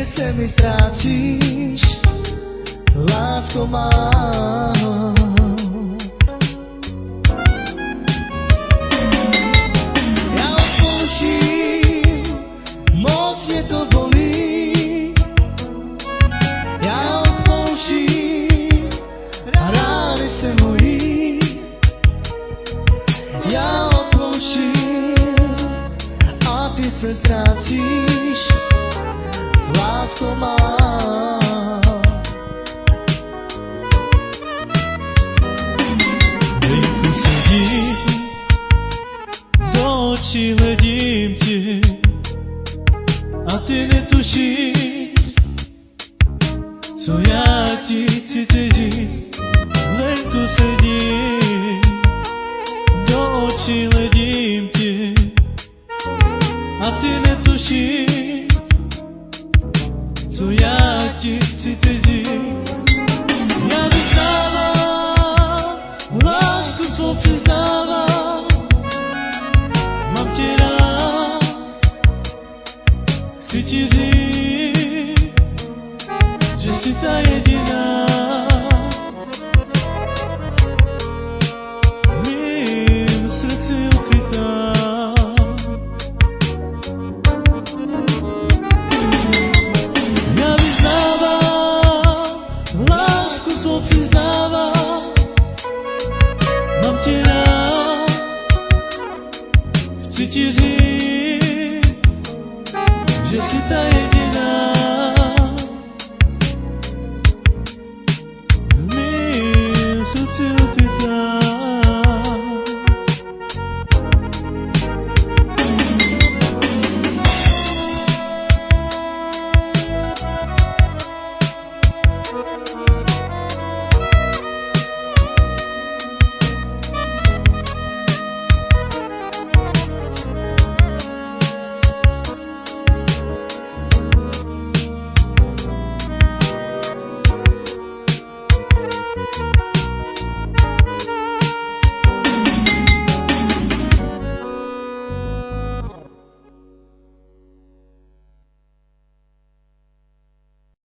se mi ztrácíš, lásko má. Já odpouštím, moc mě to bolí. Já odpouštím, rány se mojí. Já odpouštím a ty se ztrácíš, lásko má. Venku sedím, do očí hledím ti a ty netušíš, co já ti chci teď říct. Venku sedím, do očí hledím ti a ty netušíš, co já ti chci teď říct.